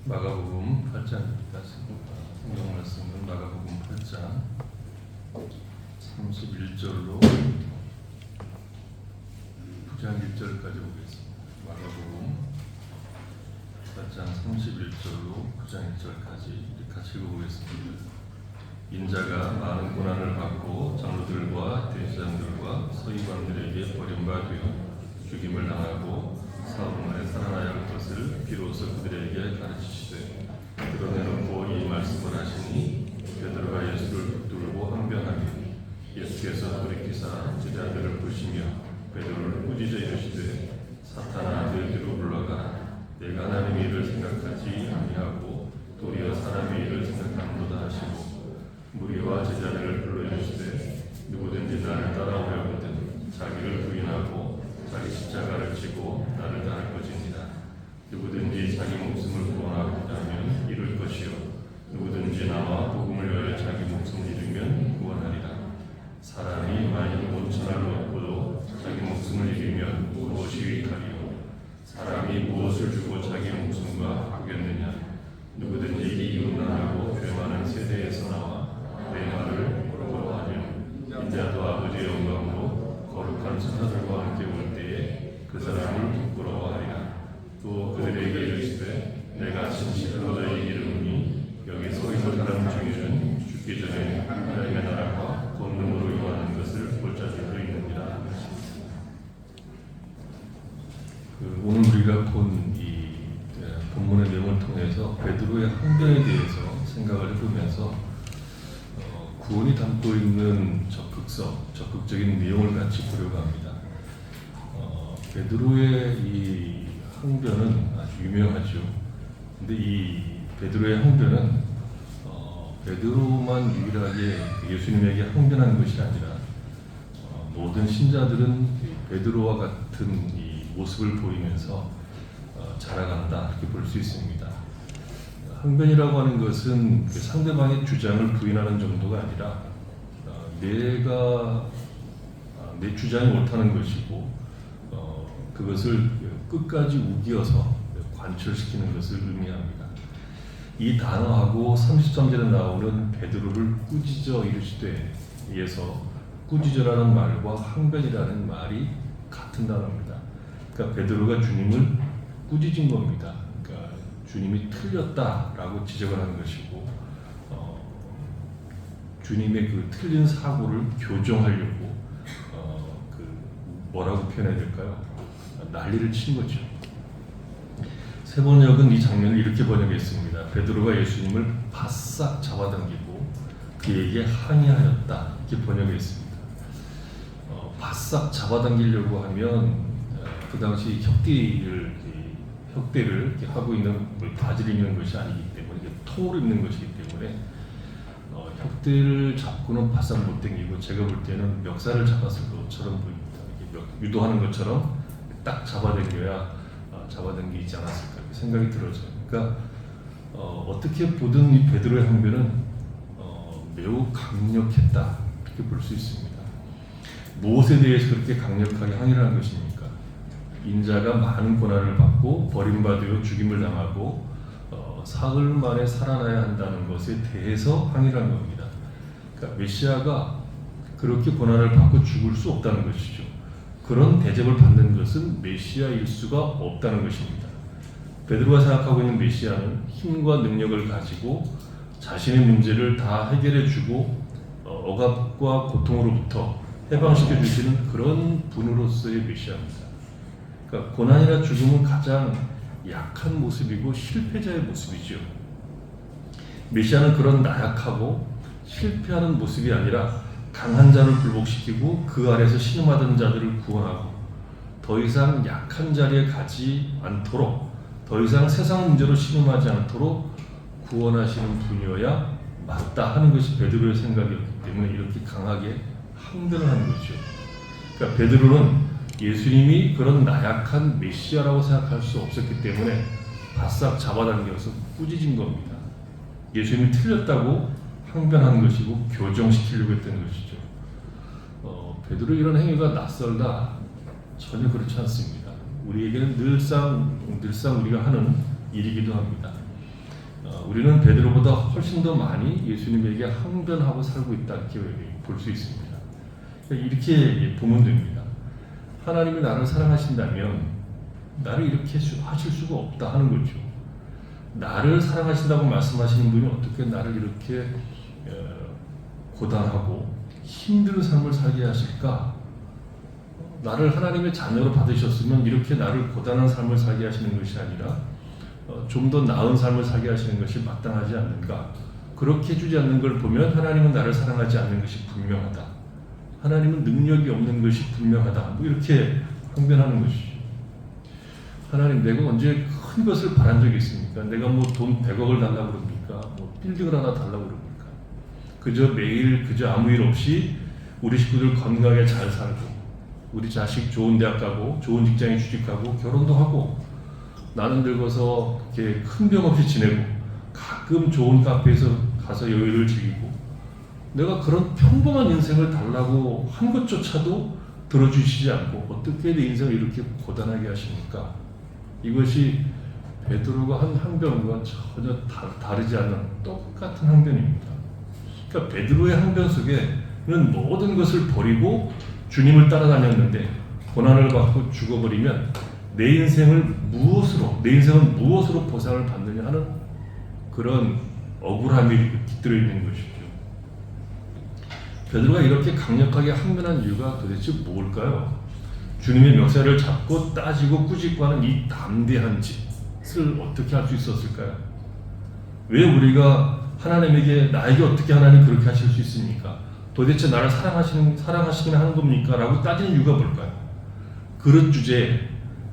마가복음 8장입니다. 성경 말씀은 마가복음 8장 31절로 9장 1절까지 보겠습니다. 마가복음 8장 31절로 9장 1절까지 같이 읽어보겠습니다. 인자가 많은 고난을 받고 장로들과 대제사장들과 서기관들에게 버림받아 죽임을 당하고 사흘 만에 살아나야 할 것을 비로소 그들에게 가르치시되 드러내놓고 이 말씀을 하시니 베드로가 예수를 붙들고 항변하니 예수께서 돌이키사 제자들을 부시며 베드로를 꾸짖어 이르시되 사탄아 너희로 물러가라. 내가 하나님의 일을 생각하지 아니하고 도리어 사람의 일을 생각하는도다 하시고 무리와 제자들을 불러 이르시되 누구든지 나를 따라오려거든 자기를 부인하고 자기 십자가를 지고 나를 따를 것입니다. 누구든지 자기 목숨을 구원하고자 하면 잃을 것이요 누구든지 나와 복음을 위하여 자기 목숨을 잃으면 구원하리라. 사람이 만일 온 천하를 얻고도 자기 목숨을 잃으면 무엇이 유익하리요? 사람이 무엇을 주고 자기 목숨과 바꾸겠느냐? 누구든지 이웃나라고 죄 많은 세대에서 나와 내 말을 부러워하면 인자도 아버지의 영광으로 거룩한 천사들과 함께 올 때에 그 사람을 부끄러워하리라. 또 그들에게 이르시되 내가 진실로 너희에게 이르노니 여기 서 있는 사람 중에는 죽기 전에 하나님의 나라가 권능으로 임하는 것을 볼 자들도 있느니라. 오늘 우리가 본 이 본문의 내용을 통해서 베드로의 항변에 대해서 생각을 해보면서 구원이 담고 있는 적극적인 내용을 같이 보려고 합니다. 베드로의 이 항변은 아주 유명하죠. 근데 이 베드로의 항변은 베드로만 유일하게 예수님에게 항변한 것이 아니라 모든 신자들은 베드로와 같은 이 모습을 보이면서 자라간다 이렇게 볼 수 있습니다. 항변이라고 하는 것은 상대방의 주장을 부인하는 정도가 아니라 내 주장이 옳다는 것이고 그것을 끝까지 우겨서 관철시키는 것을 의미합니다. 이 단어하고 33절에 나오는 베드로를 꾸짖어 이르시되 에서 꾸짖어라는 말과 항변이라는 말이 같은 단어입니다. 그러니까 베드로가 주님을 꾸짖은 겁니다. 그러니까 주님이 틀렸다라고 지적을 하는 것이고 주님의 그 틀린 사고를 교정하려고 뭐라고 표현해야 될까요? 난리를 친 거죠. 세번역은 이 장면을 이렇게 번역했습니다. 베드로가 예수님을 바싹 잡아당기고 그에게 항의하였다 이렇게 번역했습니다. 바싹 잡아당기려고 하면 그 당시 혁대를 이렇게 하고 있는 바지를 입는 것이 아니기 때문에 통으로 입는 것이기 때문에 혁대를 잡고는 바싹 못 당기고 제가 볼 때는 멱살을 잡았을 것처럼 보입니다. 이렇게 유도하는 것처럼 딱 잡아당겨야 잡아당기지 않았을까 생각이 들어져요. 그러니까 어떻게 보든 이 베드로의 항변은 매우 강력했다 이렇게 볼 수 있습니다. 무엇에 대해서 그렇게 강력하게 항의를 한 것입니까? 인자가 많은 고난을 받고 버림받아 죽임을 당하고 사흘 만에 살아나야 한다는 것에 대해서 항의를 한 겁니다. 그러니까 메시아가 그렇게 고난을 받고 죽을 수 없다는 것이죠. 그런 대접을 받는 것은 메시아일 수가 없다는 것입니다. 베드로가 생각하고 있는 메시아는 힘과 능력을 가지고 자신의 문제를 다 해결해주고 억압과 고통으로부터 해방시켜 주시는 그런 분으로서의 메시아입니다. 그러니까 고난이나 죽음은 가장 약한 모습이고 실패자의 모습이죠. 메시아는 그런 나약하고 실패하는 모습이 아니라 강한 자를 굴복시키고 그 아래서 신음하던 자들을 구원하고 더 이상 약한 자리에 가지 않도록 더 이상 세상 문제로 신음하지 않도록 구원하시는 분이어야 맞다 하는 것이 베드로의 생각이었기 때문에 이렇게 강하게 항변을 하는 거죠. 그러니까 베드로는 예수님이 그런 나약한 메시아라고 생각할 수 없었기 때문에 바싹 잡아당겨서 꾸짖은 겁니다. 예수님이 틀렸다고 항변하는 것이고 교정시키려고 했던 것이죠. 베드로의 이런 행위가 낯설다? 전혀 그렇지 않습니다. 우리에게는 늘상 우리가 하는 일이기도 합니다. 우리는 베드로보다 훨씬 더 많이 예수님에게 항변하고 살고 있다 이렇게 볼 수 있습니다. 이렇게 보면 됩니다. 하나님이 나를 사랑하신다면 나를 이렇게 하실 수가 없다 하는 거죠. 나를 사랑하신다고 말씀하시는 분이 어떻게 나를 이렇게 고단하고 힘든 삶을 살게 하실까? 나를 하나님의 자녀로 받으셨으면 이렇게 나를 고단한 삶을 살게 하시는 것이 아니라 좀 더 나은 삶을 살게 하시는 것이 마땅하지 않는가? 그렇게 해주지 않는 걸 보면 하나님은 나를 사랑하지 않는 것이 분명하다. 하나님은 능력이 없는 것이 분명하다. 뭐 이렇게 항변하는 것이죠. 하나님, 내가 언제 큰 것을 바란 적이 있습니까? 내가 뭐 돈 100억을 달라고 그럽니까? 뭐 빌딩을 하나 달라고 그럽니까? 그저 매일 그저 아무 일 없이 우리 식구들 건강하게 잘 살고 우리 자식 좋은 대학 가고 좋은 직장에 취직하고 결혼도 하고 나는 늙어서 이렇게 큰 병 없이 지내고 가끔 좋은 카페에서 가서 여유를 즐기고 내가 그런 평범한 인생을 달라고 한 것조차도 들어주시지 않고 어떻게 내 인생을 이렇게 고단하게 하십니까? 이것이 베드로가 한 항변과 전혀 다르지 않는 똑같은 항변입니다. 그러니까 베드로의 항변 속에는 모든 것을 버리고 주님을 따라다녔는데 고난을 받고 죽어버리면 내 인생은 무엇으로 보상을 받느냐 하는 그런 억울함이 깃들어 있는 것이죠. 베드로가 이렇게 강력하게 항변한 이유가 도대체 뭘까요? 주님의 멱살을 잡고 따지고 꾸짖고하는 이 담대한 짓을 어떻게 할 수 있었을까요? 왜 우리가 하나님에게 나에게 어떻게 하나님 그렇게 하실 수 있습니까? 도대체 나를 사랑하시긴 하는 겁니까? 라고 따지는 이유가 뭘까요? 그릇 주제에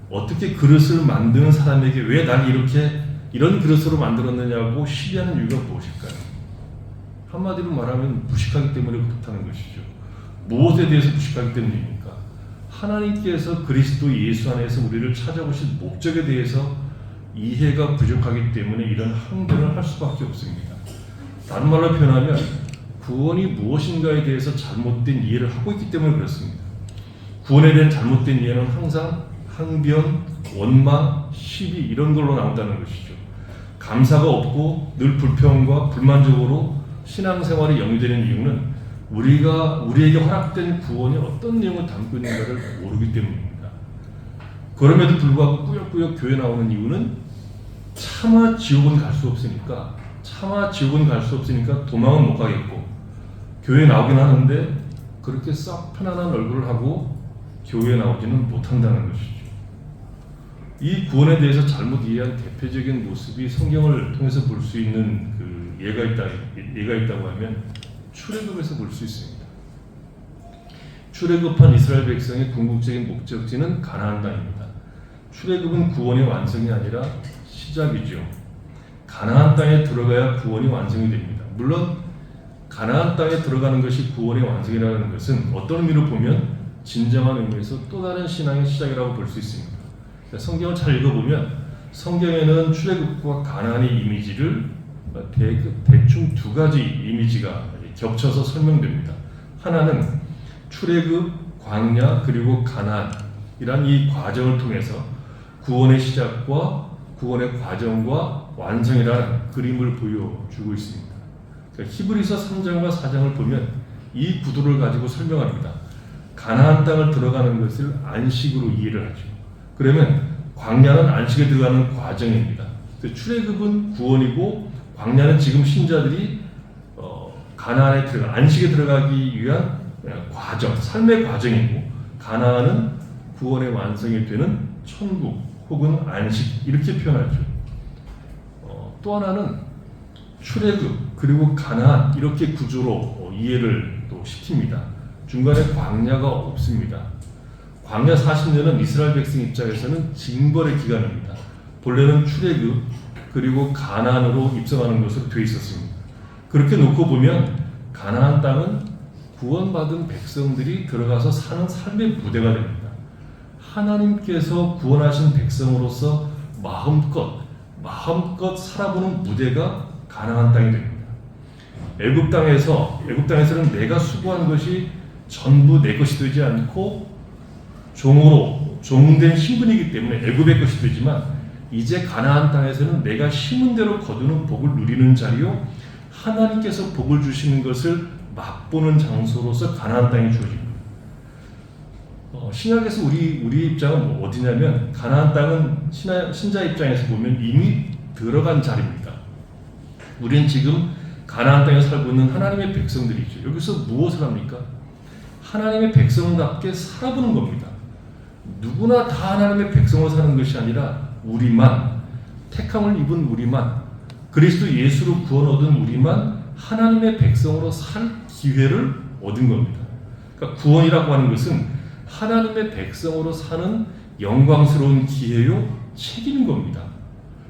어떻게 그릇을 만드는 사람에게 왜 날 이렇게 이런 그릇으로 만들었느냐고 시비하는 이유가 무엇일까요? 한마디로 말하면 무식하기 때문에 그렇다는 것이죠. 무엇에 대해서 무식하기 때문입니까? 하나님께서 그리스도 예수 안에서 우리를 찾아오신 목적에 대해서 이해가 부족하기 때문에 이런 항변을 할 수밖에 없습니다. 다른 말로 표현하면 구원이 무엇인가에 대해서 잘못된 이해를 하고 있기 때문에 그렇습니다. 구원에 대한 잘못된 이해는 항상 항변, 원망, 시비 이런 걸로 나온다는 것이죠. 감사가 없고 늘 불평과 불만족으로 신앙생활이 영위되는 이유는 우리에게 허락된 구원이 어떤 내용을 담고 있는가를 모르기 때문입니다. 그럼에도 불구하고 꾸역꾸역 교회 나오는 이유는 차마 지옥은 갈 수 없으니까 도망은 못 가겠고 교회 나오긴 하는데 그렇게 썩 편안한 얼굴을 하고 교회에 나오지는 못한다는 것이죠. 이 구원에 대해서 잘못 이해한 대표적인 모습이 성경을 통해서 볼 수 있는 그 예가 있다고 하면 출애굽에서 볼 수 있습니다. 출애굽한 이스라엘 백성의 궁극적인 목적지는 가나안 땅입니다. 출애굽은 구원의 완성이 아니라 시작이죠. 가나안 땅에 들어가야 구원이 완성이 됩니다. 물론 가나안 땅에 들어가는 것이 구원의 완성이라는 것은 어떤 의미로 보면 진정한 의미에서 또 다른 신앙의 시작이라고 볼 수 있습니다. 성경을 잘 읽어보면 성경에는 출애굽과 가나안의 이미지를 대충 두 가지 이미지가 겹쳐서 설명됩니다. 하나는 출애굽, 광야 그리고 가나안이란 이 과정을 통해서 구원의 시작과 구원의 과정과 완성이라는 그림을 보여주고 있습니다. 그러니까 히브리서 3장과 4장을 보면 이 구도를 가지고 설명합니다. 가나안 땅을 들어가는 것을 안식으로 이해를 하죠. 그러면 광야는 안식에 들어가는 과정입니다. 출애굽은 구원이고 광야는 지금 신자들이 가나안에 안식에 들어가기 위한 과정, 삶의 과정이고 가나안은 구원의 완성이 되는 천국 혹은 안식 이렇게 표현하죠. 또 하나는 출애굽 그리고 가나안 이렇게 구조로 이해를 또 시킵니다. 중간에 광야가 없습니다. 광야 40년은 이스라엘 백성 입장에서는 징벌의 기간입니다. 본래는 출애굽 그리고 가나안으로 입성하는 것으로 되어 있었습니다. 그렇게 놓고 보면 가나안 땅은 구원받은 백성들이 들어가서 사는 삶의 무대가 됩니다. 하나님께서 구원하신 백성으로서 마음껏 살아보는 무대가 가나안 땅이 됩니다. 애굽 땅에서는 내가 수고한 것이 전부 내 것이 되지 않고 종된 신분이기 때문에 애굽의 것이 되지만 이제 가나안 땅에서는 내가 심은 대로 거두는 복을 누리는 자리요 하나님께서 복을 주시는 것을 맛보는 장소로서 가나안 땅이 주어집니다. 신약에서 우리 입장은 어디냐면 가나안 땅은 신자 입장에서 보면 이미 들어간 자리입니다. 우리는 지금 가나안 땅에 살고 있는 하나님의 백성들이죠. 여기서 무엇을 합니까? 하나님의 백성답게 살아보는 겁니다. 누구나 다 하나님의 백성으로 사는 것이 아니라 우리만, 택함을 입은 우리만, 그리스도 예수로 구원 얻은 우리만 하나님의 백성으로 살 기회를 얻은 겁니다. 그러니까 구원이라고 하는 것은 하나님의 백성으로 사는 영광스러운 기회요 책임인 겁니다.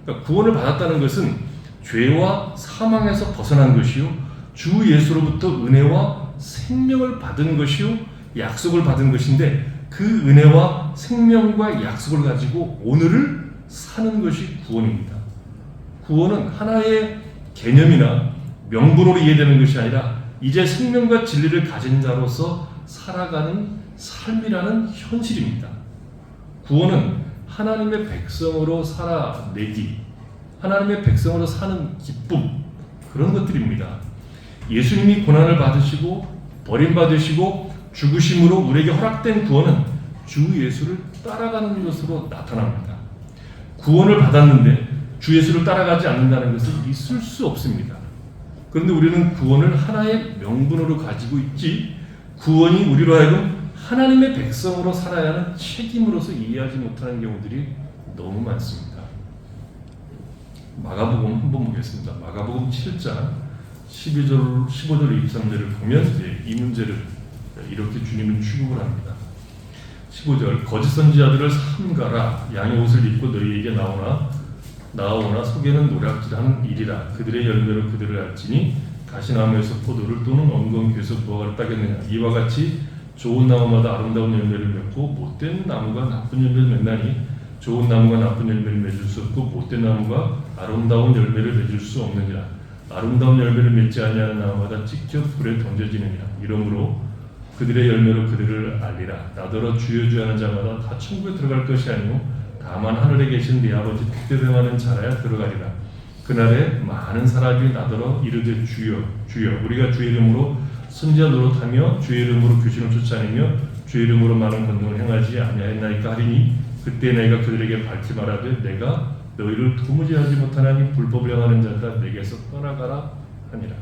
그러니까 구원을 받았다는 것은 죄와 사망에서 벗어난 것이요 주 예수로부터 은혜와 생명을 받은 것이요 약속을 받은 것인데 그 은혜와 생명과 약속을 가지고 오늘을 사는 것이 구원입니다. 구원은 하나의 개념이나 명분으로 이해되는 것이 아니라 이제 생명과 진리를 가진 자로서 살아가는 삶이라는 현실입니다. 구원은 하나님의 백성으로 살아내기, 하나님의 백성으로 사는 기쁨, 그런 것들입니다. 예수님이 고난을 받으시고 버림받으시고 죽으심으로 우리에게 허락된 구원은 주 예수를 따라가는 것으로 나타납니다. 구원을 받았는데 주 예수를 따라가지 않는다는 것은 있을 수 없습니다. 그런데 우리는 구원을 하나의 명분으로 가지고 있지 구원이 우리로 하여금 하나님의 백성으로 살아야 하는 책임으로서 이해하지 못하는 경우들이 너무 많습니다. 마가복음 한번 보겠습니다. 마가복음 7장 12절, 15절, 23절을 보면 이제 이 문제를 이렇게 주님은 취급을 합니다. 15절 거짓 선지자들을 삼가라. 양의 옷을 입고 너희에게 나오나 속에는 노략질하는 일이라. 그들의 열매로 그들을 알지니 가시나무에서 포도를 또는 엉겅퀴에서 무화과를 따겠느냐. 이와 같이 좋은 나무마다 아름다운 열매를 맺고 못된 나무가 나쁜 열매를 맺나니 좋은 나무가 나쁜 열매를 맺을 수 없고 못된 나무가 아름다운 열매를 맺을 수 없느니라. 아름다운 열매를 맺지 아니하는 나무마다 직접 불에 던져지느니라. 이러므로 그들의 열매로 그들을 알리라. 나더러 주여 주여 하는 자마다 다 천국에 들어갈 것이 아니오 다만 하늘에 계신 네 아버지 뜻대로 행하는 자라야 들어가리라. 그날에 많은 사람이 나더러 이르되 주여 주여 우리가 주의 이름으로 선지자 노릇하며 주의 이름으로 귀신을 쫓아내며 주의 이름으로 많은 권능을 행하지 아니하였나이까 하리니 그때 내가 그들에게 밝히 말하되 내가 너희를 도무지 하지 못하나니 불법을 행하는 자다 내게서 떠나가라 하니라.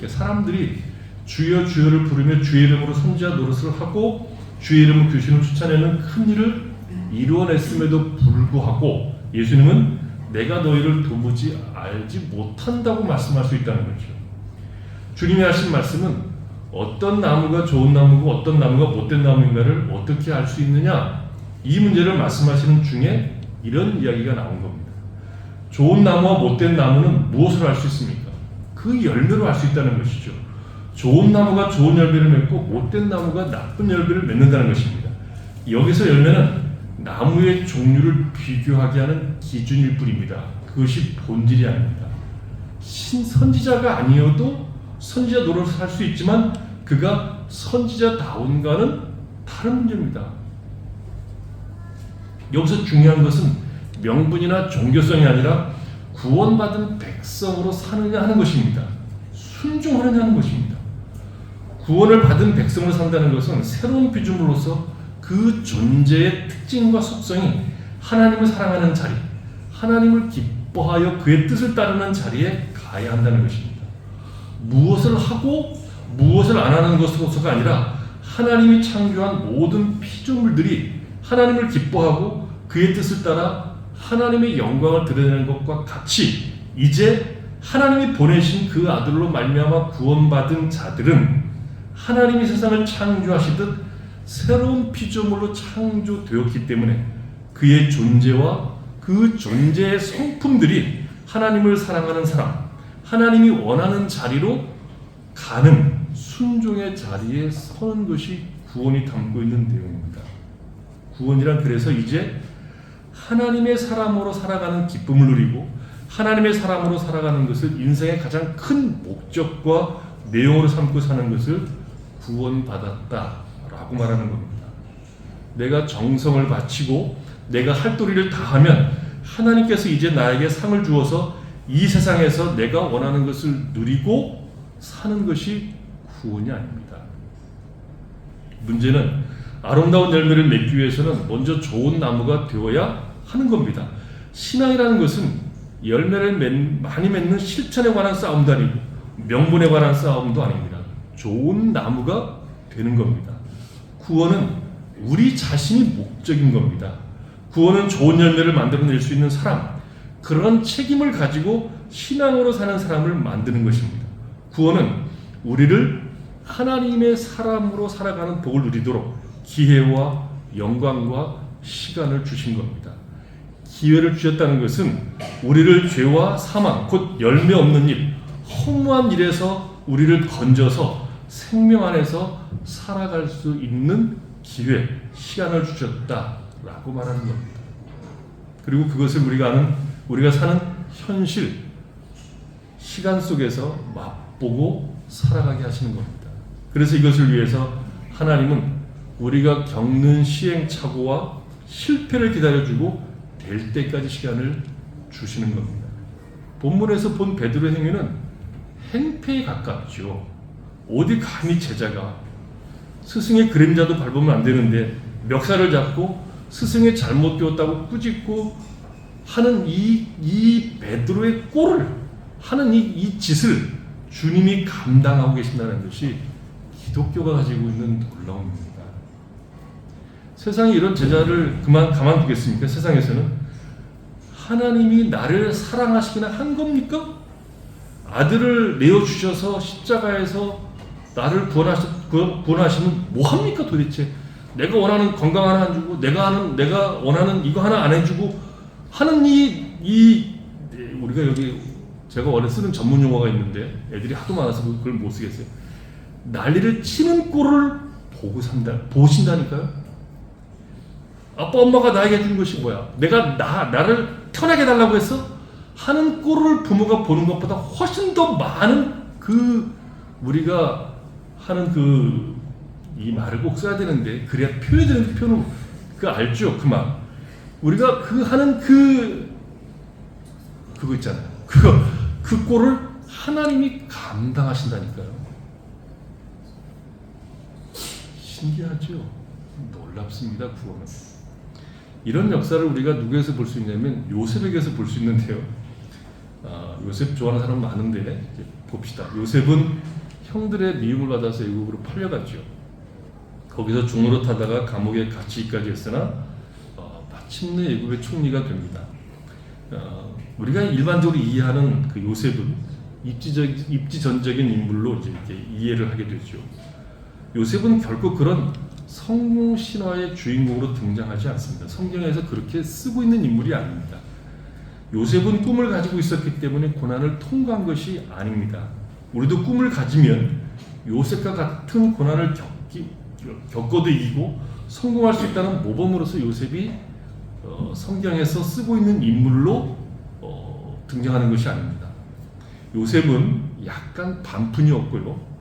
사람들이 주여 주여를 부르며 주의 이름으로 선지자 노릇을 하고 주의 이름으로 귀신을 쫓아내는 큰 일을 이루어냈음에도 불구하고 예수님은 내가 너희를 도무지 알지 못한다고 말씀할 수 있다는 거죠. 주님이 하신 말씀은 어떤 나무가 좋은 나무고 어떤 나무가 못된 나무인가를 어떻게 알 수 있느냐, 이 문제를 말씀하시는 중에 이런 이야기가 나온 겁니다. 좋은 나무와 못된 나무는 무엇을 알 수 있습니까? 그 열매로 알 수 있다는 것이죠. 좋은 나무가 좋은 열매를 맺고 못된 나무가 나쁜 열매를 맺는다는 것입니다. 여기서 열매는 나무의 종류를 비교하게 하는 기준일 뿐입니다. 그것이 본질이 아닙니다. 선지자가 아니어도 선지자 노릇을 할 수 있지만 그가 선지자다운가는 다른 문제입니다. 여기서 중요한 것은 명분이나 종교성이 아니라 구원받은 백성으로 사느냐 하는 것입니다. 순종하느냐 하는 것입니다. 구원을 받은 백성으로 산다는 것은 새로운 피조물로서 그 존재의 특징과 속성이 하나님을 사랑하는 자리, 하나님을 기뻐하여 그의 뜻을 따르는 자리에 가야 한다는 것입니다. 무엇을 하고 무엇을 안 하는 것으로서가 아니라 하나님이 창조한 모든 피조물들이 하나님을 기뻐하고 그의 뜻을 따라 하나님의 영광을 드러내는 것과 같이 이제 하나님이 보내신 그 아들로 말미암아 구원받은 자들은 하나님이 세상을 창조하시듯 새로운 피조물로 창조되었기 때문에 그의 존재와 그 존재의 성품들이 하나님을 사랑하는 사람, 하나님이 원하는 자리로 가는 순종의 자리에 서는 것이 구원이 담고 있는 내용입니다. 구원이란 그래서 이제 하나님의 사람으로 살아가는 기쁨을 누리고 하나님의 사람으로 살아가는 것을 인생의 가장 큰 목적과 내용으로 삼고 사는 것을 구원받았다라고 말하는 겁니다. 내가 정성을 바치고 내가 할 도리를 다하면 하나님께서 이제 나에게 상을 주어서 이 세상에서 내가 원하는 것을 누리고 사는 것이 구원이 아닙니다. 문제는 아름다운 열매를 맺기 위해서는 먼저 좋은 나무가 되어야 하는 겁니다. 신앙이라는 것은 열매를 많이 맺는 실천에 관한 싸움도 아니고 명분에 관한 싸움도 아닙니다. 좋은 나무가 되는 겁니다. 구원은 우리 자신이 목적인 겁니다. 구원은 좋은 열매를 만들어낼 수 있는 사람, 그런 책임을 가지고 신앙으로 사는 사람을 만드는 것입니다. 구원은 우리를 하나님의 사람으로 살아가는 복을 누리도록 기회와 영광과 시간을 주신 겁니다. 기회를 주셨다는 것은 우리를 죄와 사망, 곧 열매 없는 일, 허무한 일에서 우리를 건져서 생명 안에서 살아갈 수 있는 기회, 시간을 주셨다라고 말하는 겁니다. 그리고 그것을 우리가 사는 현실, 시간 속에서 맛보고 살아가게 하시는 겁니다. 그래서 이것을 위해서 하나님은 우리가 겪는 시행착오와 실패를 기다려주고 될 때까지 시간을 주시는 겁니다. 본문에서 본 베드로의 행위는 행패에 가깝죠. 어디 감히 제자가 스승의 그림자도 밟으면 안 되는데 멱살을 잡고 스승의 잘못 되었다고 꾸짖고 하는 이 베드로의 꼴을 하는 이 짓을 주님이 감당하고 계신다는 것이 기독교가 가지고 있는 놀라움입니다. 세상이 이런 제자를 가만두겠습니까? 세상에서는 하나님이 나를 사랑하시기나 한 겁니까? 아들을 내어주셔서 십자가에서 나를 구원하시면 뭐합니까 도대체? 내가 원하는 건강 하나 안 주고 내가 원하는 이거 하나 안 해주고 하는 우리가 여기 제가 원래 쓰는 전문 용어가 있는데 애들이 하도 많아서 그걸 못 쓰겠어요. 난리를 치는 꼴을 보신다니까요. 아빠 엄마가 나에게 준 것이 뭐야? 나를 태어나게 해달라고 했어? 하는 꼴을 부모가 보는 것보다 훨씬 더 많은 우리가 하는 이 말을 꼭 써야 되는데 그래야 표현이 되는 표현은 알죠? 그 말. 우리가 하는 그거 있잖아요. 그 꼴을 하나님이 감당하신다니까요. 신기하죠? 놀랍습니다. 구원은. 이런 역사를 우리가 누구에서 볼 수 있냐면 요셉에게서 볼 수 있는데요. 요셉 좋아하는 사람 많은데 봅시다. 요셉은 형들의 미움을 받아서 애국으로 팔려갔죠. 거기서 종으로 타다가 감옥에 갇히기까지 했으나 마침내 애국의 총리가 됩니다. 우리가 일반적으로 이해하는 그 요셉은 입지전적인 인물로 이렇게 이해를 하게 되죠. 요셉은 결코 그런 성공 신화의 주인공으로 등장하지 않습니다. 성경에서 그렇게 쓰고 있는 인물이 아닙니다. 요셉은 꿈을 가지고 있었기 때문에 고난을 통과한 것이 아닙니다. 우리도 꿈을 가지면 요셉과 같은 고난을 겪어도 이기고 성공할 수 있다는 모범으로서 요셉이 성경에서 쓰고 있는 인물로 등장하는 것이 아닙니다. 요셉은 약간 반푼이었고요.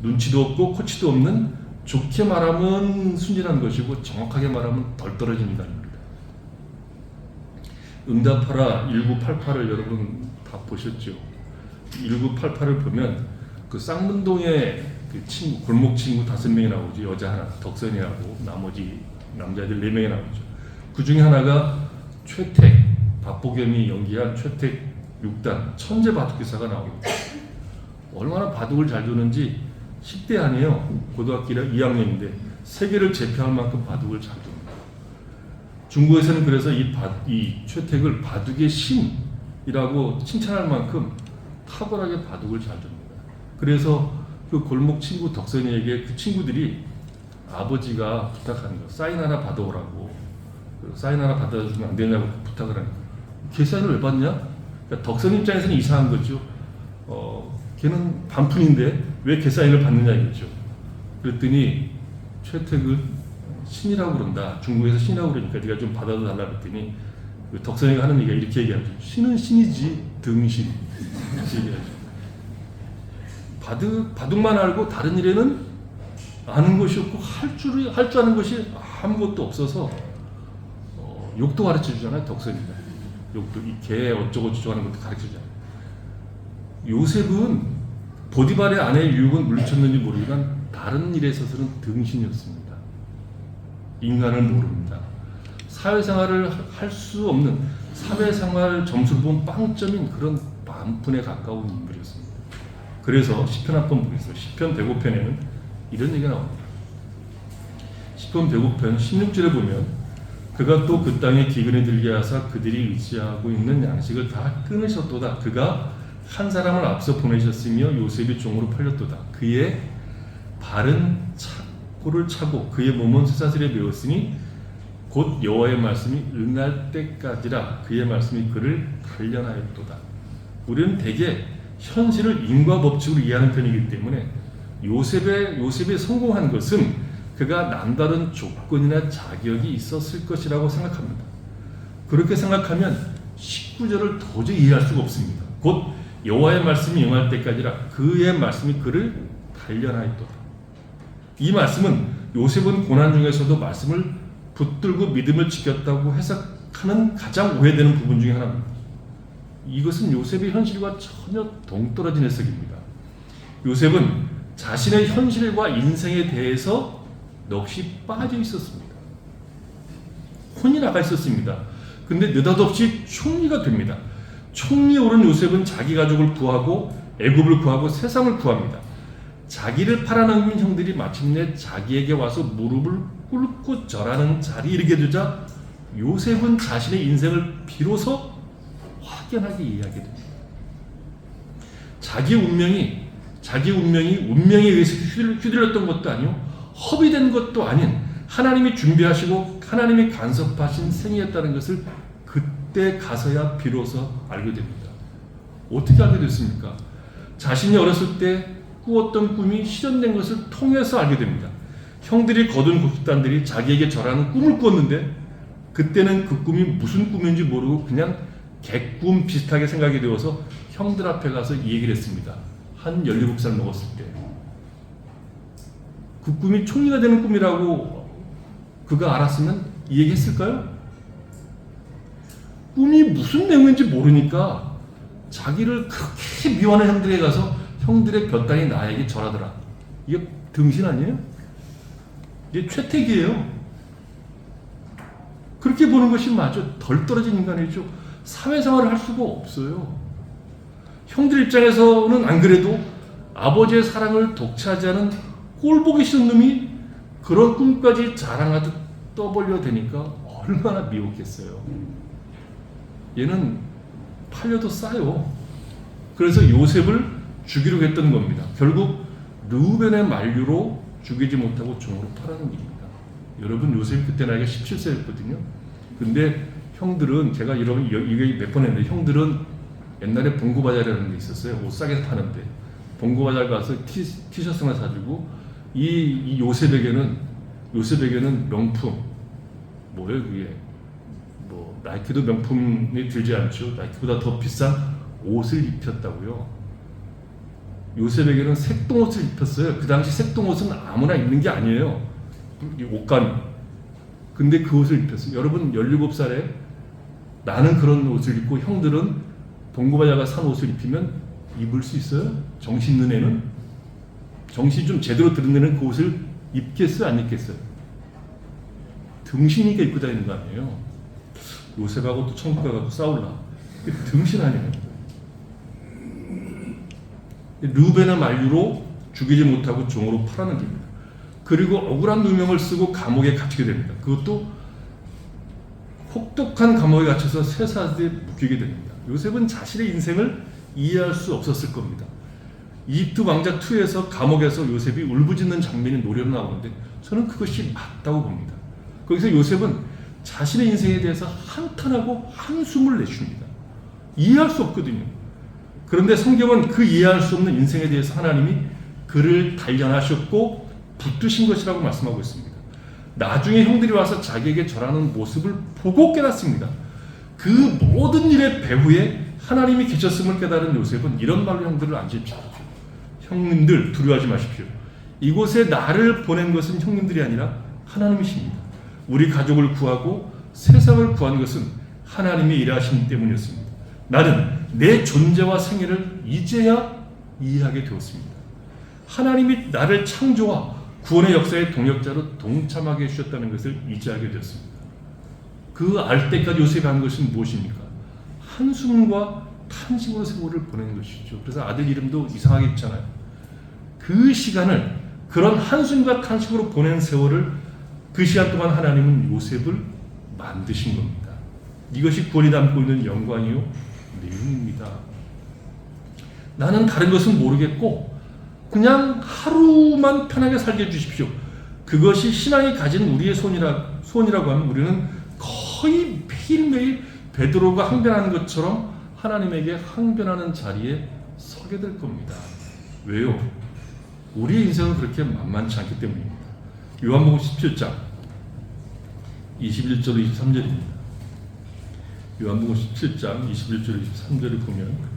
눈치도 없고 코치도 없는, 좋게 말하면 순진한 것이고 정확하게 말하면 덜 떨어진 인간입니다. 응답하라 1988을 여러분 다 보셨죠? 1988을 보면 그 쌍문동에 그 친구, 골목 친구 5명이 나오죠. 여자 하나, 덕선이하고 나머지 남자들 4명이 나오죠. 그 중에 하나가 최택, 박보겸이 연기한 최택 6단 천재 바둑기사가 나옵니다. 얼마나 바둑을 잘 두는지 10대 아니에요. 고등학교 2학년인데 세계를 제패할 만큼 바둑을 잘 둡니다. 중국에서는 그래서 이 최택을 바둑의 신이라고 칭찬할 만큼 탁월하게 바둑을 잘 둡니다. 그래서 그 골목 친구 덕선이에게 그 친구들이 아버지가 부탁하는 거, 사인 하나 받아오라고, 사인 하나 받아주면 안 되냐고 부탁을 하니까, 걔 사인을 왜 받냐? 그러니까 덕선 입장에서는 이상한 거죠. 걔는 반푼인데 왜 걔 사인을 받느냐 이거죠. 그랬더니 최택은 신이라고 그런다. 중국에서 신이라고 그러니까 네가 좀 받아도 달라 그랬더니 그 덕선이가 하는 얘기가 이렇게 얘기하죠. 신은 신이지 등신. 바둑만 알고 다른 일에는 아는 것이 없고 할 줄 아는 것이 아무것도 없어서 욕도 가르쳐 주잖아요, 덕선이가. 욕도 이 개 어쩌고 저쩌고 하는 것도 가르쳐주잖아요. 요셉은 보디발의 아내의 유혹은 물리쳤는지 모르지만 다른 일에 있어서는 등신이었습니다. 인간을 모릅니다. 사회생활을 할 수 없는 사회생활 점수를 보면 빵점인 그런 만분에 가까운 인물이었습니다. 그래서 시편 한 번 보겠습니다. 시편 105편에는 이런 얘기가 나옵니다. 시편 105편 16절에 보면 그가 또 그 땅에 기근에 들게 하사 그들이 의지하고 있는 양식을 다 끊으셨도다. 그가 한 사람을 앞서 보내셨으며 요셉이 종으로 팔렸도다. 그의 발은 착고를 차고 그의 몸은 쇠사슬에 메었으니 곧 여호와의 말씀이 응할 때까지라. 그의 말씀이 그를 단련하였도다. 우리는 대개 현실을 인과 법칙으로 이해하는 편이기 때문에 요셉이 성공한 것은 그가 남다른 조건이나 자격이 있었을 것이라고 생각합니다. 그렇게 생각하면 19절을 도저히 이해할 수가 없습니다. 곧 여호와의 말씀이 응할 때까지라. 그의 말씀이 그를 단련하였도다. 이 말씀은 요셉은 고난 중에서도 말씀을 붙들고 믿음을 지켰다고 해석하는 가장 오해되는 부분 중에 하나입니다. 이것은 요셉의 현실과 전혀 동떨어진 해석입니다. 요셉은 자신의 현실과 인생에 대해서 넋이 빠져 있었습니다. 혼이 나가 있었습니다. 근데 느닷없이 총리가 됩니다. 총리에 오른 요셉은 자기 가족을 구하고 애굽을 구하고 세상을 구합니다. 자기를 팔아넘긴 형들이 마침내 자기에게 와서 무릎을 꿇고 절하는 자리에 이르게 되자 요셉은 자신의 인생을 비로소 확연하게 이해하게 됩니다. 자기 운명이 운명에 의해서 휘둘렸던 것도 아니요 허비된 것도 아닌 하나님이 준비하시고 하나님이 간섭하신 생이었다는 것을 그때 가서야 비로소 알게 됩니다. 어떻게 알게 됐습니까? 자신이 어렸을 때 꾸었던 꿈이 실현된 것을 통해서 알게 됩니다. 형들이 거둔 곡식단들이 자기에게 절하는 꿈을 꾸었는데 그때는 그 꿈이 무슨 꿈인지 모르고 그냥 개꿈 비슷하게 생각이 되어서 형들 앞에 가서 이 얘기를 했습니다. 한 17살 먹었을 때. 그 꿈이 총리가 되는 꿈이라고 그가 알았으면 이 얘기 했을까요? 꿈이 무슨 내용인지 모르니까 자기를 그렇게 미워하는 형들에게 가서 형들의 곁다니 나에게 절하더라. 이게 등신 아니에요? 이게 최택이에요. 그렇게 보는 것이 맞아. 덜 떨어진 인간이죠. 사회생활을 할 수가 없어요. 형들 입장에서는 안 그래도 아버지의 사랑을 독차지하는 꼴보기 싫은 놈이 그런 꿈까지 자랑하듯 떠벌려 대니까 얼마나 미웠겠어요. 얘는 팔려도 싸요. 그래서 요셉을 죽이려고 했던 겁니다. 결국 르우벤의 만류로 죽이지 못하고 종으로 팔아넘깁니다. 여러분 요셉이 그때 나이가 17세였거든요. 근데 형들은 제가 여러분 이게 몇 번 했는데 형들은 옛날에 봉고바자라는 게 있었어요. 옷 싸게 파는데 봉고바자 가서 티셔츠나 사주고 이 요셉에게는 명품 뭐예요 그게 뭐 나이키도 명품이 들지 않죠. 나이키보다 더 비싼 옷을 입혔다고요. 요셉에게는 색동옷을 입혔어요. 그 당시 색동옷은 아무나 입는 게 아니에요. 옷감이. 근데 그 옷을 입혔어요. 여러분 17살에 나는 그런 옷을 입고 형들은 봉고바자가 산 옷을 입히면 입을 수 있어요? 정신 있는 애는? 정신 좀 제대로 들은 애는 그 옷을 입겠어요? 안 입겠어요? 등신이니까 입고 다니는 거 아니에요? 요셉하고 또 천국 가고 싸울라. 등신 아니에요? 르우벤의 만류로 죽이지 못하고 종으로 팔아넘깁니다. 그리고 억울한 누명을 쓰고 감옥에 갇히게 됩니다. 그것도 혹독한 감옥에 갇혀서 쇠사슬에 묶이게 됩니다. 요셉은 자신의 인생을 이해할 수 없었을 겁니다. 이집트 왕자 2에서 감옥에서 요셉이 울부짖는 장면이 노래로 나오는데 저는 그것이 맞다고 봅니다. 거기서 요셉은 자신의 인생에 대해서 한탄하고 한숨을 내쉽니다. 이해할 수 없거든요. 그런데 성경은 그 이해할 수 없는 인생에 대해서 하나님이 그를 단련하셨고 붙드신 것이라고 말씀하고 있습니다. 나중에 형들이 와서 자기에게 절하는 모습을 보고 깨닫습니다. 그 모든 일의 배후에 하나님이 계셨음을 깨달은 요셉은 이런 말로 형들을 안심시켰죠. 형님들 두려워하지 마십시오. 이곳에 나를 보낸 것은 형님들이 아니라 하나님이십니다. 우리 가족을 구하고 세상을 구한 것은 하나님의 일하심 때문이었습니다. 나는 내 존재와 생애를 이제야 이해하게 되었습니다. 하나님이 나를 창조와 구원의 역사의 동역자로 동참하게 해주셨다는 것을 이제 알게 되었습니다. 그 알 때까지 요셉이 한 것은 무엇입니까? 한숨과 탄식으로 세월을 보내는 것이죠. 그래서 아들 이름도 이상하게 있잖아요. 그 시간을, 그런 한숨과 탄식으로 보낸 세월을, 그 시간 동안 하나님은 요셉을 만드신 겁니다. 이것이 구원이 담고 있는 영광이요 내용입니다. 나는 다른 것은 모르겠고 그냥 하루만 편하게 살게 해주십시오. 그것이 신앙이 가진 우리의 소원이라고 하면 우리는 거의 매일매일 베드로가 항변하는 것처럼 하나님에게 항변하는 자리에 서게 될 겁니다. 왜요? 우리의 인생은 그렇게 만만치 않기 때문입니다. 요한복음 17장 21절 23절입니다. 요한복음 17장 21절 23절을 보면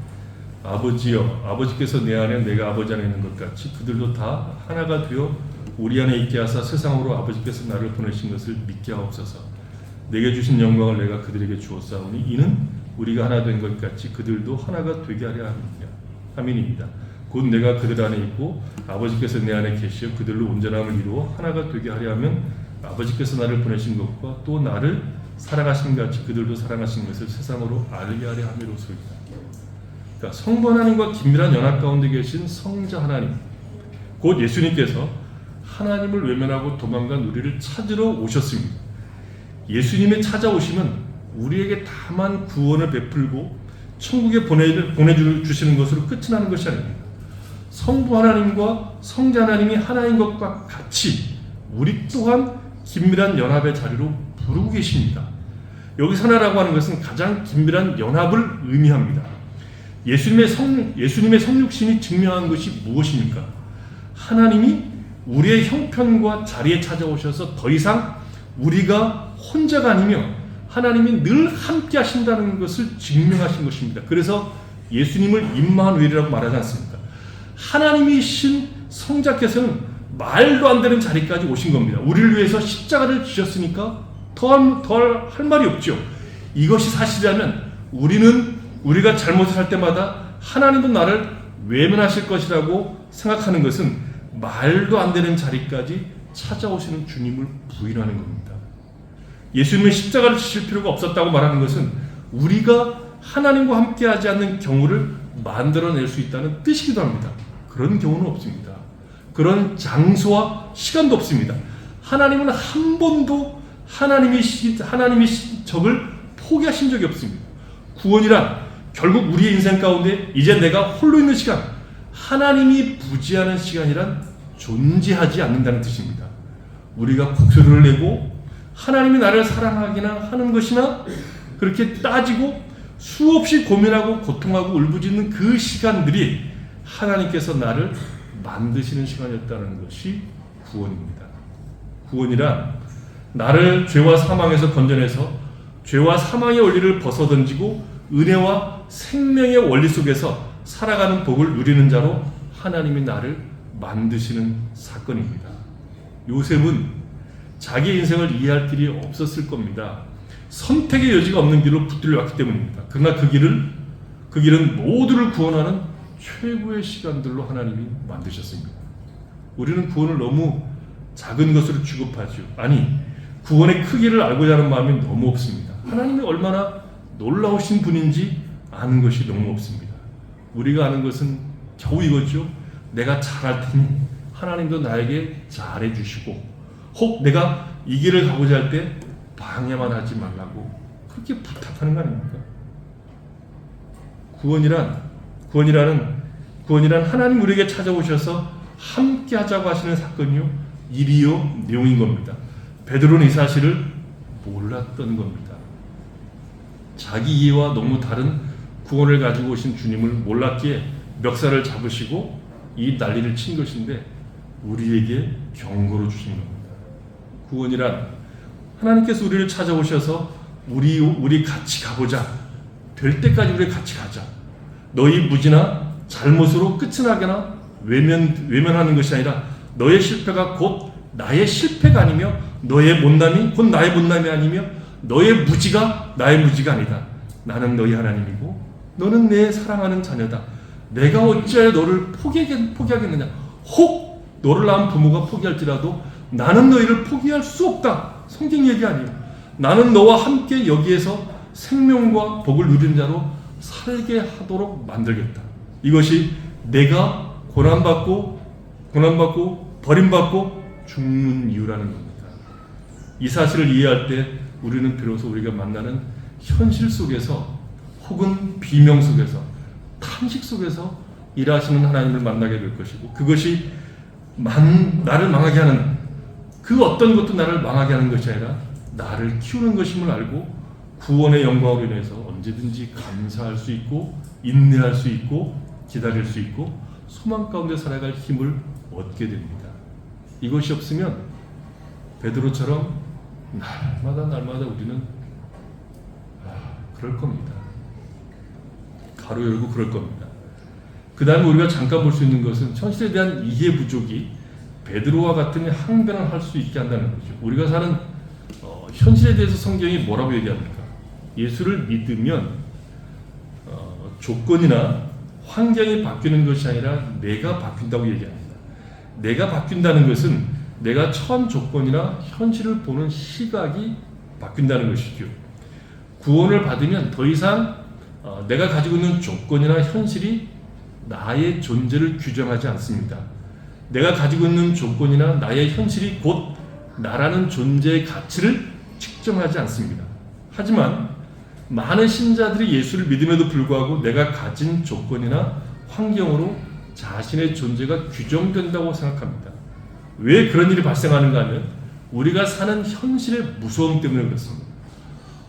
아버지여, 아버지께서 내 안에 내가 아버지 안에 있는 것 같이 그들도 다 하나가 되어 우리 안에 있게 하사 세상으로 아버지께서 나를 보내신 것을 믿게 하옵소서. 내게 주신 영광을 내가 그들에게 주었사오니 이는 우리가 하나 된 것 같이 그들도 하나가 되게 하려 함이니이다. 곧 내가 그들 안에 있고 아버지께서 내 안에 계시어 그들로 온전함을 이루어 하나가 되게 하려 하면 아버지께서 나를 보내신 것과 또 나를 사랑하신 같이 그들도 사랑하신 것을 세상으로 알게 하려 함이로소이다. 그러니까 성부 하나님과 긴밀한 연합 가운데 계신 성자 하나님, 곧 예수님께서 하나님을 외면하고 도망간 우리를 찾으러 오셨습니다. 예수님의 찾아오심은 우리에게 다만 구원을 베풀고 천국에 보내주시는 것으로 끝이 나는 것이 아닙니다. 성부 하나님과 성자 하나님이 하나인 것과 같이 우리 또한 긴밀한 연합의 자리로 부르고 계십니다. 여기서 하나라고 하는 것은 가장 긴밀한 연합을 의미합니다. 예수님의 성육신이 증명한 것이 무엇입니까? 하나님이 우리의 형편과 자리에 찾아오셔서 더 이상 우리가 혼자가 아니며 하나님이 늘 함께 하신다는 것을 증명하신 것입니다. 그래서 예수님을 임마한 우리라고 말하지 않습니까? 하나님이신 성자께서는 말도 안 되는 자리까지 오신 겁니다. 우리를 위해서 십자가를 지셨으니까 더 할 말이 없죠. 이것이 사실이라면 우리가 잘못을 할 때마다 하나님은 나를 외면하실 것이라고 생각하는 것은 말도 안 되는 자리까지 찾아오시는 주님을 부인하는 겁니다. 예수님은 십자가를 지실 필요가 없었다고 말하는 것은 우리가 하나님과 함께하지 않는 경우를 만들어낼 수 있다는 뜻이기도 합니다. 그런 경우는 없습니다. 그런 장소와 시간도 없습니다. 하나님은 한 번도 하나님의 적을 포기하신 적이 없습니다. 구원이란 결국 우리의 인생 가운데 이제 내가 홀로 있는 시간, 하나님이 부지하는 시간이란 존재하지 않는다는 뜻입니다. 우리가 곡소리를 내고 하나님이 나를 사랑하기나 하는 것이나 그렇게 따지고 수없이 고민하고 고통하고 울부짖는 그 시간들이 하나님께서 나를 만드시는 시간이었다는 것이 구원입니다. 구원이란 나를 죄와 사망에서 건져내서 죄와 사망의 원리를 벗어던지고 은혜와 생명의 원리 속에서 살아가는 복을 누리는 자로 하나님이 나를 만드시는 사건입니다. 요셉은 자기 인생을 이해할 길이 없었을 겁니다. 선택의 여지가 없는 길로 붙들려 왔기 때문입니다. 그러나 그 길은 모두를 구원하는 최고의 시간들로 하나님이 만드셨습니다. 우리는 구원을 너무 작은 것으로 취급하죠. 아니, 구원의 크기를 알고자 하는 마음이 너무 없습니다. 하나님이 얼마나 놀라우신 분인지 아는 것이 너무 없습니다. 우리가 아는 것은 겨우 이거죠. 내가 잘할 테니 하나님도 나에게 잘해 주시고, 혹 내가 이 길을 가고자 할 때 방해만 하지 말라고 그렇게 부탁하는 거 아닙니까? 구원이란 하나님 우리에게 찾아오셔서 함께 하자고 하시는 사건이요, 일이요, 내용인 겁니다. 베드로는 이 사실을 몰랐던 겁니다. 자기 이해와 너무 다른 구원을 가지고 오신 주님을 몰랐기에 멱살을 잡으시고 이 난리를 친 것인데 우리에게 경고를 주신 겁니다. 구원이란 하나님께서 우리를 찾아오셔서 우리 같이 가보자, 될 때까지 우리 같이 가자, 너희 무지나 잘못으로 끝이 나거나 외면하는 것이 아니라 너의 실패가 곧 나의 실패가 아니며 너의 못남이 곧 나의 못남이 아니며 너의 무지가 나의 무지가 아니다. 나는 너희 하나님이고 너는 내 사랑하는 자녀다. 내가 어찌하여 너를 포기하겠느냐. 혹 너를 낳은 부모가 포기할지라도 나는 너희를 포기할 수 없다. 성경 얘기 아니에요. 나는 너와 함께 여기에서 생명과 복을 누리는 자로 살게 하도록 만들겠다. 이것이 내가 고난받고 버림받고 죽는 이유라는 겁니다. 이 사실을 이해할 때 우리는 비로소 우리가 만나는 현실 속에서 혹은 비명 속에서 탄식 속에서 일하시는 하나님을 만나게 될 것이고, 그것이 나를 망하게 하는 그 어떤 것도 나를 망하게 하는 것이 아니라 나를 키우는 것임을 알고 구원의 영광으로 인해서 언제든지 감사할 수 있고 인내할 수 있고 기다릴 수 있고 소망 가운데 살아갈 힘을 얻게 됩니다. 이것이 없으면 베드로처럼 날마다 우리는 그럴 겁니다. 가로 열고 그럴 겁니다. 그 다음에 우리가 잠깐 볼 수 있는 것은 현실에 대한 이해 부족이 베드로와 같은 항변을 할 수 있게 한다는 거죠. 우리가 사는 현실에 대해서 성경이 뭐라고 얘기합니까? 예수를 믿으면 조건이나 환경이 바뀌는 것이 아니라 내가 바뀐다고 얘기합니다. 내가 바뀐다는 것은 내가 처한 조건이나 현실을 보는 시각이 바뀐다는 것이죠. 구원을 받으면 더 이상 내가 가지고 있는 조건이나 현실이 나의 존재를 규정하지 않습니다. 내가 가지고 있는 조건이나 나의 현실이 곧 나라는 존재의 가치를 측정하지 않습니다. 하지만 많은 신자들이 예수를 믿음에도 불구하고 내가 가진 조건이나 환경으로 자신의 존재가 규정된다고 생각합니다. 왜 그런 일이 발생하는가 하면 우리가 사는 현실의 무서움 때문에 그렇습니다.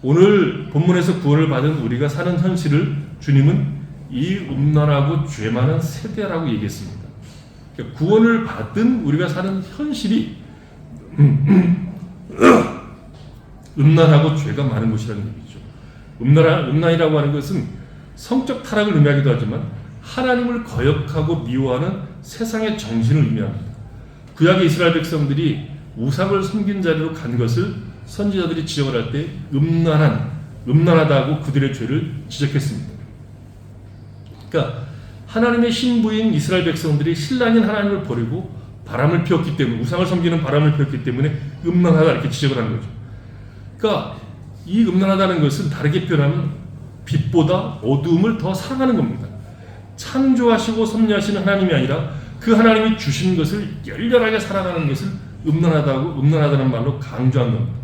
오늘 본문에서 구원을 받은 우리가 사는 현실을 주님은 이 음란하고 죄 많은 세대라고 얘기했습니다. 그러니까 구원을 받은 우리가 사는 현실이 음란하고 죄가 많은 곳이라는 얘기죠. 음란이라고 하는 것은 성적 타락을 의미하기도 하지만 하나님을 거역하고 미워하는 세상의 정신을 의미합니다. 구약의 이스라엘 백성들이 우상을 섬긴 자리로 간 것을 선지자들이 지적을 할 때 음란하다고 그들의 죄를 지적했습니다. 그러니까 하나님의 신부인 이스라엘 백성들이 신랑인 하나님을 버리고 바람을 피웠기 때문에, 우상을 섬기는 바람을 피웠기 때문에 음란하다 이렇게 지적을 하는 거죠. 그러니까 이 음란하다는 것은 다르게 표현하면 빛보다 어두움을 더 사랑하는 겁니다. 창조하시고 섭리하시는 하나님이 아니라 그 하나님이 주신 것을 열렬하게 사랑하는 것을 음란하다는 말로 강조한 겁니다.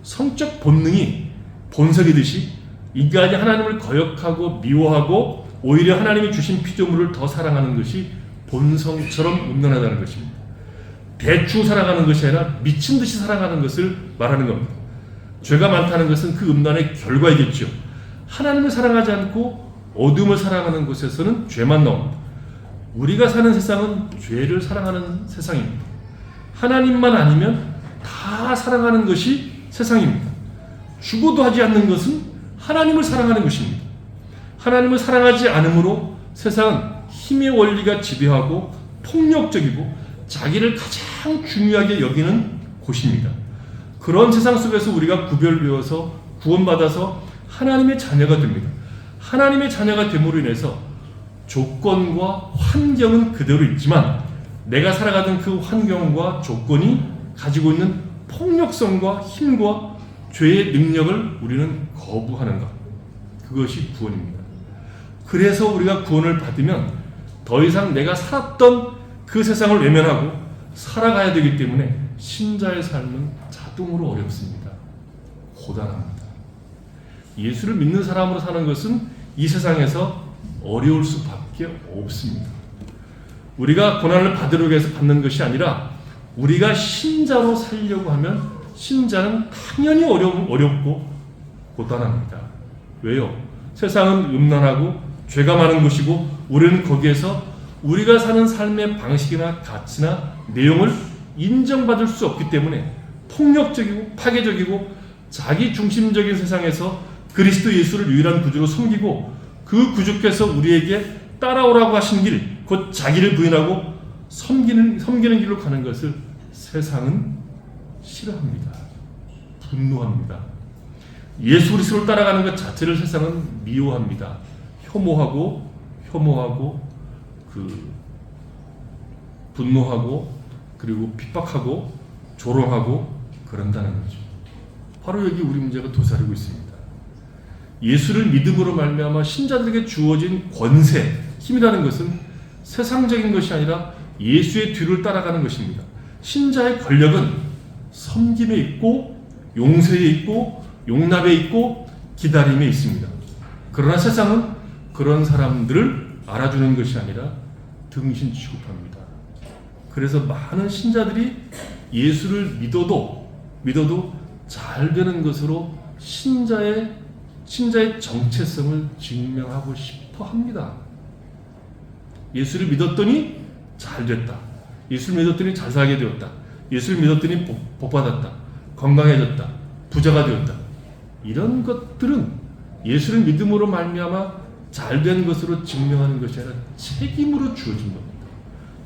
성적 본능이 본성이듯이 인간이 하나님을 거역하고 미워하고 오히려 하나님이 주신 피조물을 더 사랑하는 것이 본성처럼 음란하다는 것입니다. 대충 사랑하는 것이 아니라 미친 듯이 사랑하는 것을 말하는 겁니다. 죄가 많다는 것은 그 음란의 결과이겠죠. 하나님을 사랑하지 않고 어둠을 사랑하는 곳에서는 죄만 나옵니다. 우리가 사는 세상은 죄를 사랑하는 세상입니다. 하나님만 아니면 다 사랑하는 것이 세상입니다. 죽어도 하지 않는 것은 하나님을 사랑하는 것입니다. 하나님을 사랑하지 않으므로 세상은 힘의 원리가 지배하고 폭력적이고 자기를 가장 중요하게 여기는 곳입니다. 그런 세상 속에서 우리가 구별되어서 구원받아서 하나님의 자녀가 됩니다. 하나님의 자녀가 됨으로 인해서 조건과 환경은 그대로 있지만 내가 살아가던 그 환경과 조건이 가지고 있는 폭력성과 힘과 죄의 능력을 우리는 거부하는 것, 그것이 구원입니다. 그래서 우리가 구원을 받으면 더 이상 내가 살았던 그 세상을 외면하고 살아가야 되기 때문에 신자의 삶은 자동으로 어렵습니다. 고단합니다. 예수를 믿는 사람으로 사는 것은 이 세상에서 어려울 수밖에 없습니다. 우리가 고난을 받으려고 해서 받는 것이 아니라 우리가 신자로 살려고 하면 신자는 당연히 어렵고 고단합니다. 왜요? 세상은 음란하고 죄가 많은 곳이고 우리는 거기에서 우리가 사는 삶의 방식이나 가치나 내용을 인정받을 수 없기 때문에 폭력적이고 파괴적이고 자기 중심적인 세상에서 그리스도 예수를 유일한 구주로 섬기고 그 구주께서 우리에게 따라오라고 하신 길, 곧 자기를 부인하고 섬기는 길로 가는 것을 세상은 싫어합니다. 분노합니다. 예수 그리스도를 따라가는 것 자체를 세상은 미워합니다. 혐오하고 분노하고 그리고 핍박하고 조롱하고 그런다는 거죠. 바로 여기 우리 문제가 도사리고 있습니다. 예수를 믿음으로 말미암아 신자들에게 주어진 권세, 힘이라는 것은 세상적인 것이 아니라 예수의 뒤를 따라가는 것입니다. 신자의 권력은 섬김에 있고 용서에 있고 용납에 있고 기다림에 있습니다. 그러나 세상은 그런 사람들을 알아주는 것이 아니라 등신 취급합니다. 그래서 많은 신자들이 예수를 믿어도 잘 되는 것으로 신자의 정체성을 증명하고 싶어 합니다. 예수를 믿었더니 잘 됐다. 예수를 믿었더니 잘 살게 되었다. 예수를 믿었더니 복 받았다. 건강해졌다. 부자가 되었다. 이런 것들은 예수를 믿음으로 말미암아 잘된 것으로 증명하는 것이 아니라 책임으로 주어진 겁니다.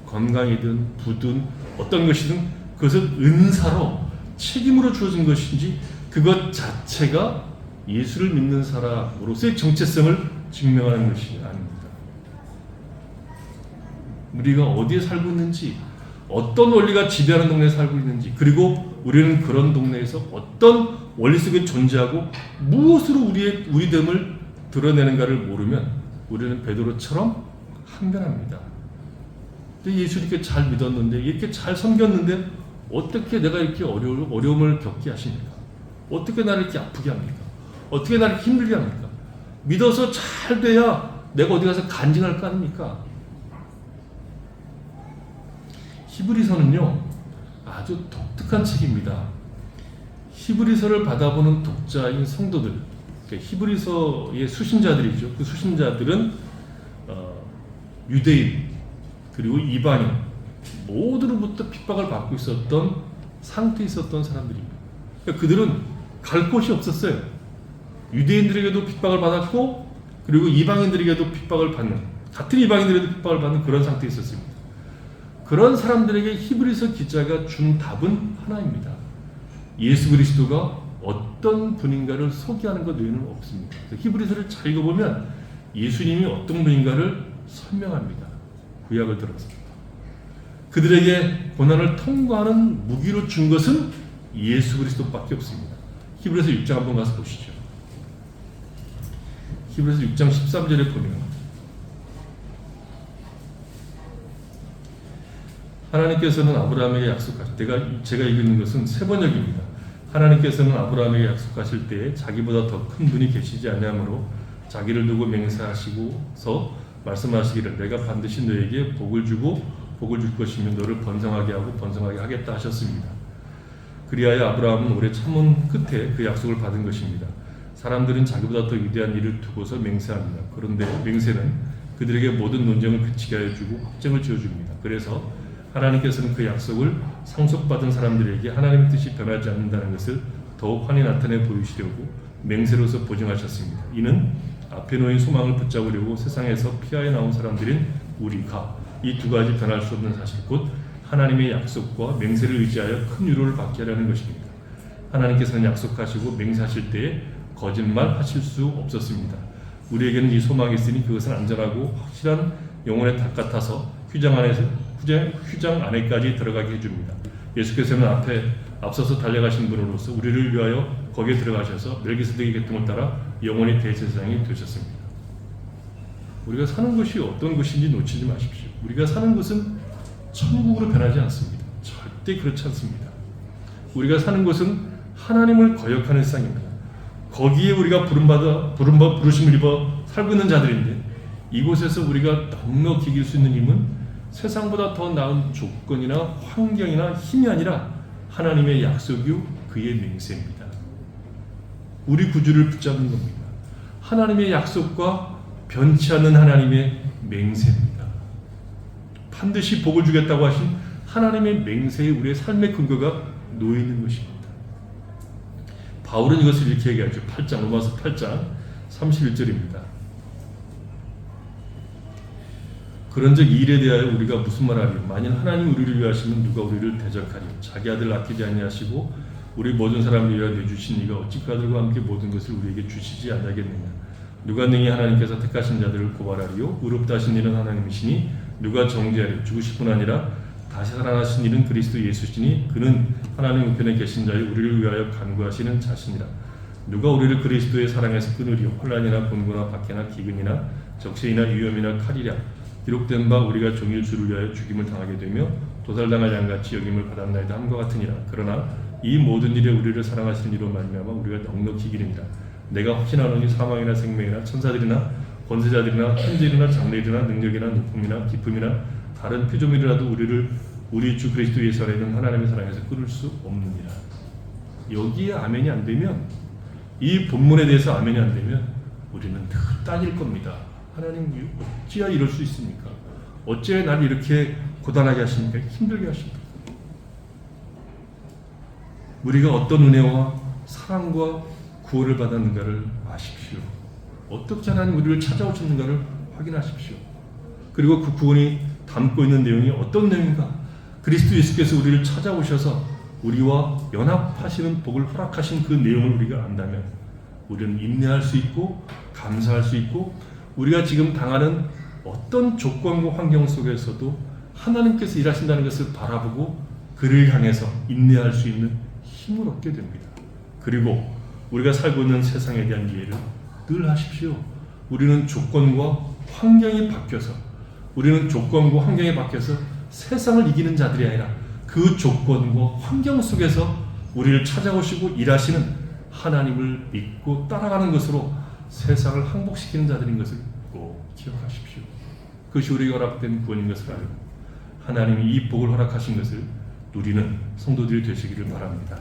건강이든 부든 어떤 것이든 그것을 은사로 책임으로 주어진 것인지 그것 자체가 예수를 믿는 사람으로서의 정체성을 증명하는 것이 아닙니다. 우리가 어디에 살고 있는지, 어떤 원리가 지배하는 동네에 살고 있는지, 그리고 우리는 그런 동네에서 어떤 원리 속에 존재하고 무엇으로 우리됨을 드러내는가를 모르면 우리는 베드로처럼 항변합니다. 예수 이렇게 잘 믿었는데, 이렇게 잘 섬겼는데 어떻게 내가 이렇게 어려움을 겪게 하십니까? 어떻게 나를 이렇게 아프게 합니까? 어떻게 나를 힘들게 합니까? 믿어서 잘 돼야 내가 어디 가서 간증할 거 아닙니까? 히브리서는요, 아주 독특한 책입니다. 히브리서를 받아보는 독자인 성도들, 히브리서의 수신자들이죠. 그 수신자들은 유대인 그리고 이방인 모두로부터 핍박을 받고 있었던 상태에 있었던 사람들입니다. 그러니까 그들은 갈 곳이 없었어요. 유대인들에게도 핍박을 받았고 그리고 이방인들에게도 핍박을 받는, 같은 이방인들에게도 핍박을 받는 그런 상태에 있었습니다. 그런 사람들에게 히브리서 기자가 준 답은 하나입니다. 예수 그리스도가 어떤 분인가를 소개하는 것 외에는 없습니다. 히브리서를 잘 읽어보면 예수님이 어떤 분인가를 설명합니다. 구약을 들어서 그들에게 고난을 통과하는 무기로 준 것은 예수 그리스도밖에 없습니다. 히브리서 6장 한번 가서 보시죠. 히브리서 6장 13절에 보면 하나님께서는 아브라함에게 약속하실 때가, 제가 읽는 것은 세 번역입니다. 하나님께서는 아브라함에게 약속하실 때에 자기보다 더 큰 분이 계시지 아니하므로 자기를 두고 맹세하시고서 말씀하시기를 내가 반드시 너에게 복을 주고 복을 줄 것이며 너를 번성하게 하고 번성하게 하겠다 하셨습니다. 그리하여 아브라함은 오래 참은 끝에 그 약속을 받은 것입니다. 사람들은 자기보다 더 위대한 일을 두고서 맹세합니다. 그런데 맹세는 그들에게 모든 논쟁을 그치게 하여 주고 확정을 지어줍니다. 그래서 하나님께서는 그 약속을 상속받은 사람들에게 하나님의 뜻이 변하지 않는다는 것을 더욱 환히 나타내 보이시려고 맹세로서 보증하셨습니다. 이는 앞에 놓인 소망을 붙잡으려고 세상에서 피하여 나온 사람들인 우리가 이 두 가지 변할 수 없는 사실 곧 하나님의 약속과 맹세를 의지하여 큰 위로를 받게 하려는 것입니다. 하나님께서는 약속하시고 맹세하실 때에 거짓말하실 수 없었습니다. 우리에게는 이 소망이 있으니 그것은 안전하고 확실한 영혼의 닭 같아서 휴장 안에까지 들어가게 해줍니다. 예수께서는 앞서서 달려가신 분으로서 우리를 위하여 거기에 들어가셔서 멜기세덱의 계통을 따라 영원히 대제사장이 되셨습니다. 우리가 사는 것이 어떤 것인지 놓치지 마십시오. 우리가 사는 것은 천국으로 변하지 않습니다. 절대 그렇지 않습니다. 우리가 사는 것은 하나님을 거역하는 세상입니다. 거기에 우리가 부르심을 입어 살고 있는 자들인데 이곳에서 우리가 넉넉히 이길 수 있는 힘은 세상보다 더 나은 조건이나 환경이나 힘이 아니라 하나님의 약속이요 그의 맹세입니다. 우리 구주를 붙잡는 겁니다. 하나님의 약속과 변치 않는 하나님의 맹세입니다. 반드시 복을 주겠다고 하신 하나님의 맹세에 우리의 삶의 근거가 놓여 있는 것입니다. 바울은 이것을 이렇게 얘기하죠. 로마서 8장 31절입니다. 그런즉 이 일에 대하여 우리가 무슨 말하리요? 만일 하나님 우리를 위하시면 누가 우리를 대적하리요? 자기 아들 아끼지 아니하시고 우리 모든 사람을 위하여 내주신 이가 어찌 그들과 함께 모든 것을 우리에게 주시지 아니하겠느냐. 누가 능히 하나님께서 택하신 자들을 고발하리요 의롭다 하신 이는 하나님이시니 누가 정죄하리요 죽으실 뿐 아니라 다시 살아나신 이는 그리스도 예수시니 그는 하나님 우편에 계신 자여 우리를 위하여 간구하시는 자시니라. 누가 우리를 그리스도의 사랑에서 끊으리요 혼란이나 곤고나 박해나 기근이나 적시이나 위험이나 칼이랴. 기록된 바 우리가 종일 주를 위하여 죽임을 당하게 되며 도살당할 양같이 여김을 받았나이다 함과 같으니라. 그러나 이 모든 일에 우리를 사랑하시는 이로 말미암아 우리가 넉넉히 이기리니라. 내가 확신하노니 사망이나 생명이나 천사들이나 권세자들이나 천지이나 장래이나 능력이나 높음이나 깊음이나 다른 피조물이라도 우리를 우리 주 그리스도 예수 안에 있는 하나님의 사랑에서 끊을 수 없느니라. 여기에 아멘이 안 되면, 이 본문에 대해서 아멘이 안 되면 우리는 늘 따질 겁니다. 하나님 어찌야 이럴 수 있습니까? 어찌야 날 이렇게 고단하게 하십니까? 힘들게 하십니까? 우리가 어떤 은혜와 사랑과 구원을 받았는가를 아십시오. 어떻게 하나님 우리를 찾아오셨는가를 확인하십시오. 그리고 그 구원이 담고 있는 내용이 어떤 내용인가? 그리스도 예수께서 우리를 찾아오셔서 우리와 연합하시는 복을 허락하신 그 내용을 우리가 안다면 우리는 인내할 수 있고 감사할 수 있고 우리가 지금 당하는 어떤 조건과 환경 속에서도 하나님께서 일하신다는 것을 바라보고 그를 향해서 인내할 수 있는 힘을 얻게 됩니다. 그리고 우리가 살고 있는 세상에 대한 이해를 늘 하십시오. 우리는 조건과 환경이 바뀌어서 세상을 이기는 자들이 아니라 그 조건과 환경 속에서 우리를 찾아오시고 일하시는 하나님을 믿고 따라가는 것으로 세상을 항복시키는 자들인 것을 꼭 기억하십시오. 그것이 우리에게 허락된 구원인 것을 알고 하나님이 이 복을 허락하신 것을 누리는 성도들이 되시기를 바랍니다.